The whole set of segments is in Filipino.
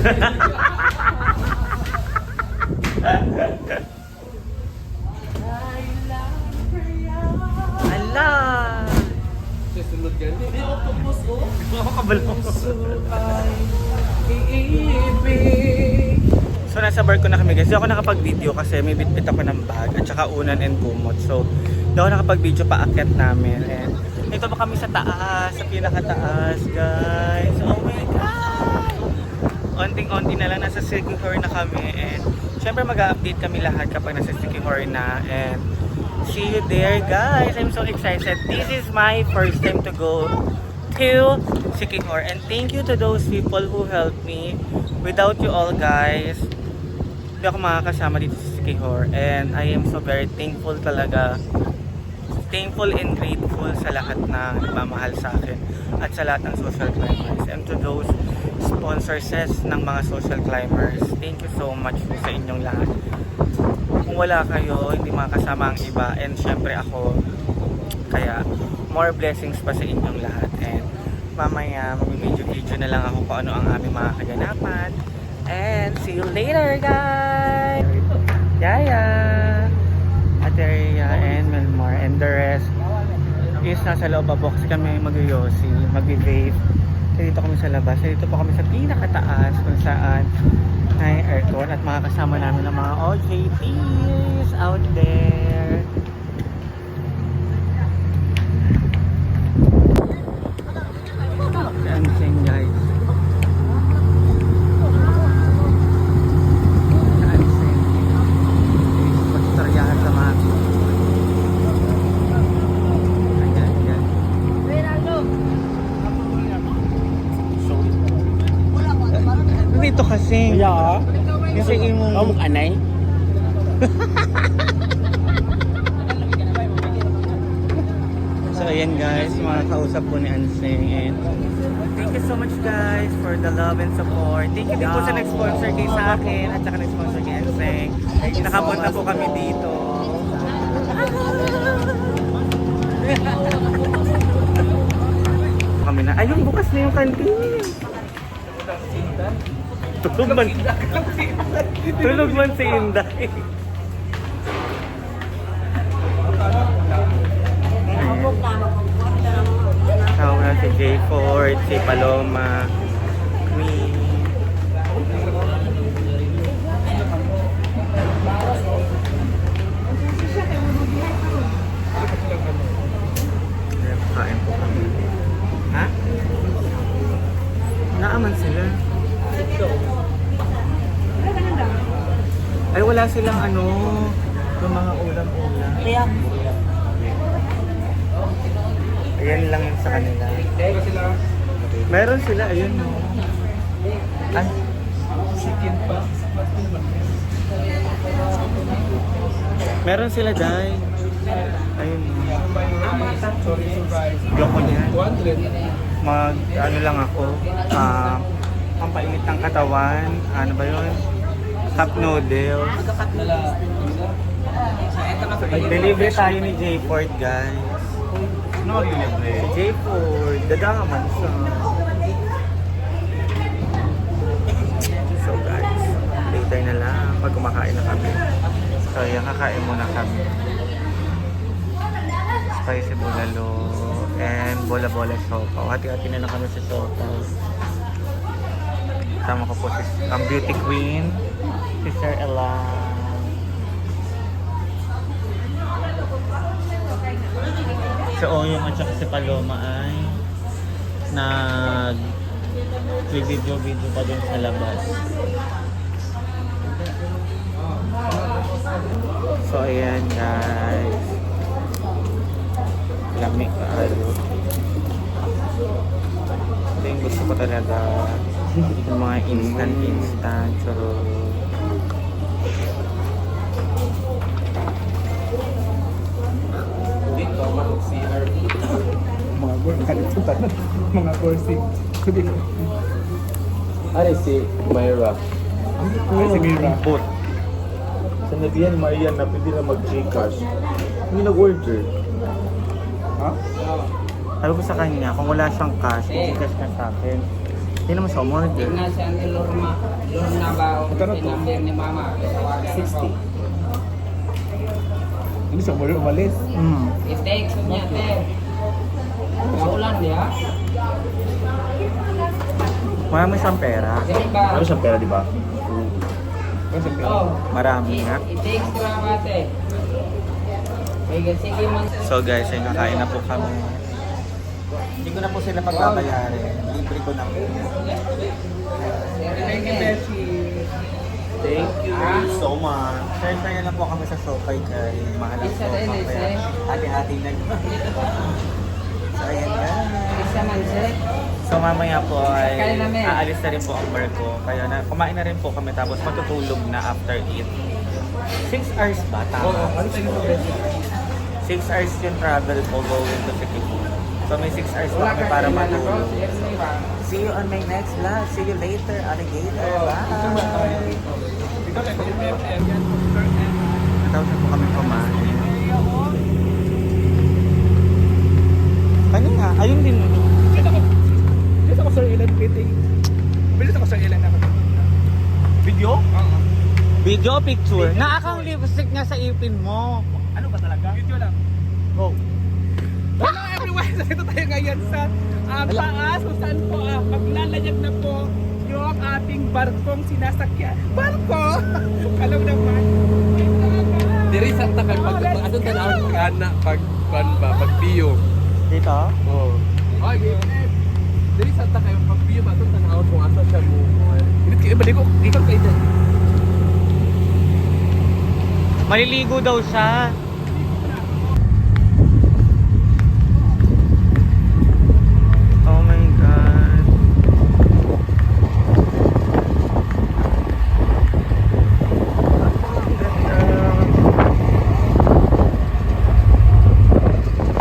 Ala! Susunod yan. Hindi ako tapos oh. Ako kabalo. So nasa bar ko na kami guys. Hindi ako nakapag-video kasi may bitbit ako ng bag at saka unan and kumot. So hindi ako nakapag-video paakyat namin. And ito pa kami sa taas, sa pinakataas guys. Oh my God! Onting-onti na lang, nasa Siquijor na kami. And syempre mag-update kami lahat kapag nasa Siquijor na. And see you there guys. I'm so excited. This is my first time to go to Siquijor. And thank you to those people who helped me. Without you all guys, hindi ako makakasama dito sa Siquijor. And I am so very thankful talaga. Thankful and grateful sa lahat na nagmamahal sa akin at sa lahat ng social climbers. And to those sponsors ng mga social climbers, thank you so much sa inyong lahat. Kung wala kayo, hindi makakasama ang iba. And syempre ako, kaya more blessings pa sa inyong lahat. And mamaya mag-video na lang ako kung ano ang aming mga kaganapan. And see you later guys! Yaya! Ateria and Melmar. And the rest is nasa loob pa box kami mag-yosi, mag-vape. So dito kami sa labas. So dito po kami sa pinakataas kung saan may aircon at makakasama namin ng mga OJTs out there. Dancing guys. Dancing. Pagstaryahan sa mga. Ayan, ayan. Dito kasi. Yeah. Kasi yung... Oh, anay. So ayan guys, mga kausap po ni Anseng. And thank you so much guys for the love and support. Thank you din po sa nag-sponsor kay sa akin at saka nag-sponsor kay Anseng. Nakapunta po kami dito. Kami na. Ayun, bukas na yung canteen. Tulog man si Inday. Tawag na si J. Ford, si Paloma, Queen. Kain po kami. Ha? Naaman sila. Ay wala silang ano, yung mga ulam-ulam. Kaya, Ayan lang yun sa kanila. Meron sila, ayun no. Ay, Chicken pa. meron sila dahil. Ayun no. Sorry, surprise. Loko niyan. 200. Ano lang ako, pampainit ng katawan, ano ba yun? Cup noodles. Delivery tayo ni J. Ford guys. No, delivery. Si J. Ford, dadakaman siya. So guys, later na lang pag kumakain na kami. So yan, kakain muna kami. Spicy bulalo and bola-bola siopaw. Hati-hati na lang kami sa siopaw. Kasama ko po ang beauty queen, si Sir Ella. Si Oyong at saka si Paloma ay nag-video pa dun sa labas. So ayan guys, lamig kayo. Ito yung gusto ko talaga, yung mga instant churro. Dito, manok CR. Mga mga gorsi. Ano si Myra? Si Myra. Bot. Sa nabihan Marian na pwede na mag-Gcash. Hindi nag-order. Ha? Sabi ko sa kanya, kung wala siyang cash, i-cash na sa akin. Hindi naman sa umorder. Tingnan siya ni Lorna ba o number ni Mama. Tawagan 60. Hindi sa muli umalis. I-text niya, te. Maulan dia. Marami siyang pera. Sige ba? Ano siyang pera, di ba? Oh. Marami nga. I-text ka ba, te? Sige man. So guys, ay kakain na po kami. Hindi ko na po sila pagbabayarin. Libre ko na po. Thank you, Beshi. Thank you so much. Share na po kami sa Shopee kay mahal Isa po. din, isa. Hati-hati na. So ayan guys. Isa man, sir. So mamaya po ay Kain namin. aalis na rin po ang work ko. Kaya kumain na rin po kami tapos matutulog na after eat. 6 hours ba? Tama. 6 hours yung travel po going to Cebu. So may 6 hours po kami para matulog. See you on my next vlog. See you later, alligator. Bye! Natapos na po kami kumain. Kanina, ayun din. Bilis ako Sir Ilan fitting. Bilis ako Sir Ilan ako. Video? Oo. Video o picture? Naakang lipstick nga sa ipin mo. Ano ba talaga? Video lang. Oh. Hello everyone! Dito tayo ngayon sa taas kung saan po maglalayag na po yung ating barkong sinasakyan. Barko! Alam naman. Diri sa takay pag ato tanawon kana pag pag biyo. Dito? Oh. Ay, diri sa takay pag biyo ato tanawon kung asa siya mo. Hindi kayo ba di ko kayo dyan. Maliligo daw siya. Oh my God.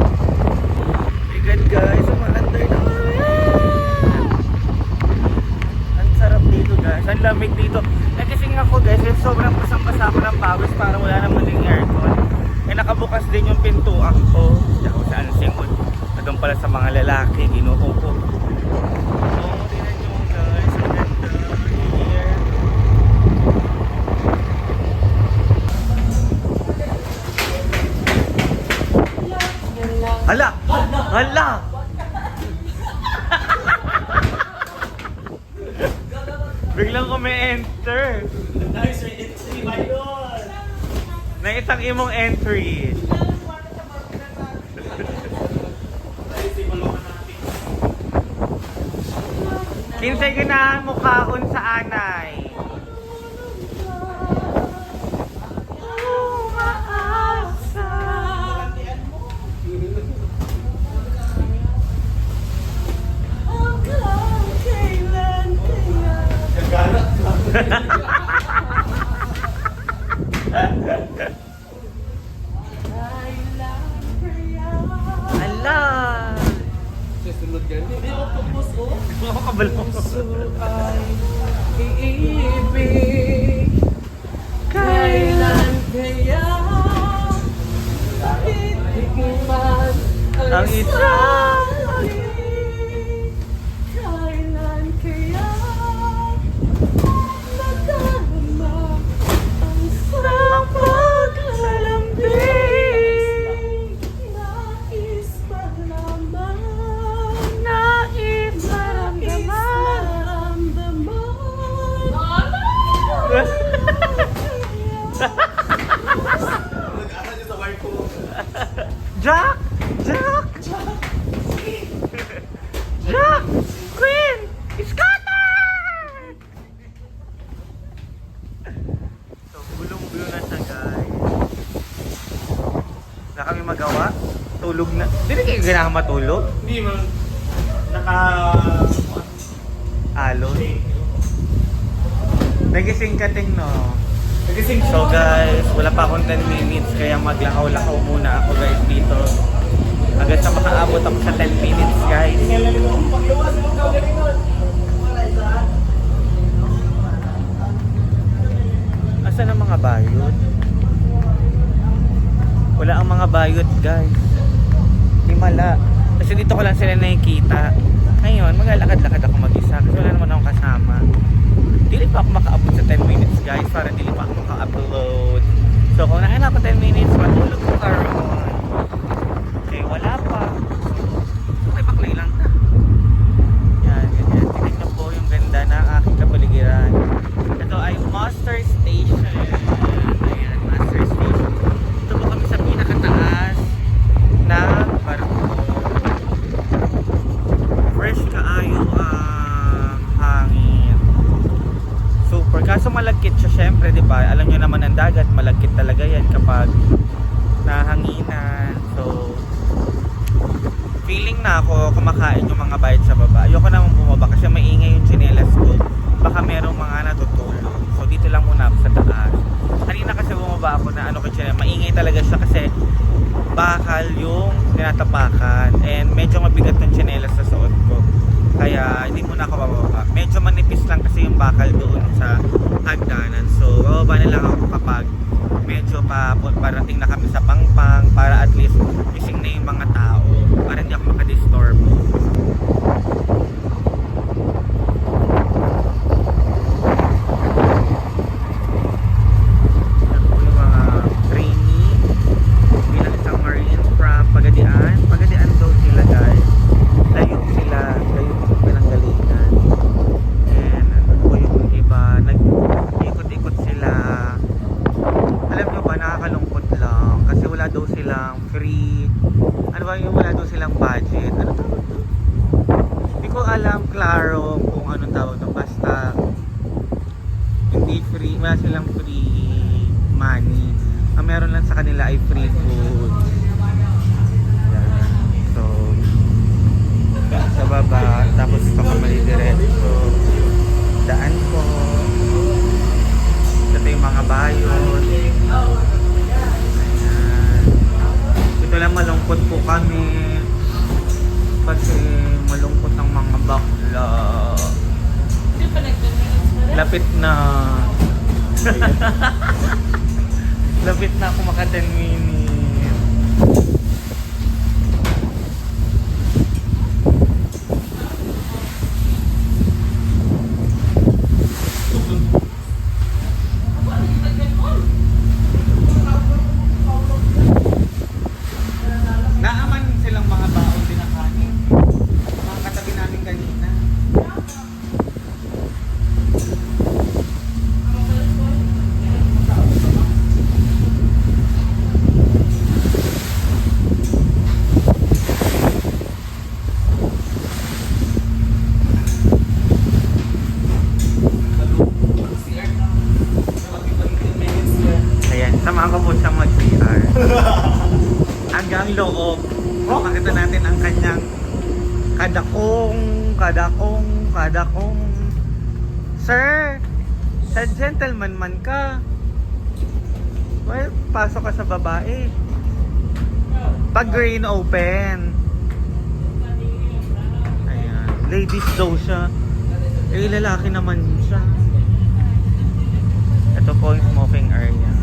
My God guys, umaandar na kami. Ang sarap dito guys, ang lamig dito. Eh kasi nga ako guys, sobrang basang-basa ako ng pawis para wala naman ding aircon. Eh nakabukas din yung pintuan ko. Diyan ko saan singon. Doon pala sa mga lalaki, ginuupo. So, tingnan nyo guys, ang ganda here. Hala! Hala! Biglang umi-enter. Nice entry by yun. Na isang imong entry. Kinsay ganahan mo kaon sa anay. Ala! Sunod gani. Ako kabalo. Iibig kailan kaya itigman Ang isa. kailan kaya madarama ang sarang paglalambing nais maramdaman Jack! Jack! Jack! Queen! Scatter! So, bulong-bulo na siya guys. Na kami magawa. Tulog na. Hindi kayo ganahan matulog? Hindi man. Naka... Alon. Nagising ka ting no. Nagising So guys, wala pa akong 10 minutes kaya maglakaw-lakaw muna ako guys dito. Hanggang sa makaabot ako sa 10 minutes guys. Asan ang mga bayot? Wala ang mga bayot guys. Himala. Kasi dito ko lang sila nakikita. Ngayon, maglalakad-lakad ako mag-isa kasi wala malagkit siya syempre, di ba? Alam nyo naman ang dagat, malagkit talaga yan kapag nahanginan. So, feeling na ako kumakain yung mga bayad sa baba. Ayoko naman bumaba kasi maingay yung tsinelas ko. Baka merong mga natutulog. So, dito lang muna ako sa taas. Kanina kasi bumaba ako na ano ko tsinelas. Maingay talaga siya kasi bakal yung tinatapakan. And medyo mabigat yung tsinelas sa suot ko. Kaya hindi muna ako bababa. Medyo manipis lang kasi yung bakal doon sa hagdanan. So bababa na lang ako kapag medyo parating na kami sa Pangpang para at least gising na yung mga tao para hindi ako makadisturb. Yan po yung mga trainee bilang isang Marine from Pagadian. Pagadian daw sila guys. Layo sila pinanggalingan. And ano po yung iba, nag-ikot-ikot sila. Alam nyo ba, nakakalungkot lang kasi wala daw silang free, ano ba yung wala daw silang budget, ano tawag doon? Hindi ko alam klaro kung anong tawag doon, basta hindi free, wala silang free money. Ang meron lang sa kanila ay free food. Yan. So sa baba, tapos ito ka malidiretso, daan ko, ito yung mga bayot. Ayan. Ito lang malungkot po kami kasi malungkot ang mga bakla. Lapit na. Lapit na ako maka 10 minutes. Naaman silang mga baon din na kanin. Mga katabi namin kanina. Ayan, samahan ko po siyang mag-CR. Hanggang loob. Makita natin ang kanyang kadakong. Sir, sa gentleman man ka. Well, pasok ka sa babae. Pag green open. Ayan, ladies daw siya. Eh, lalaki naman siya. Ito po yung smoking area.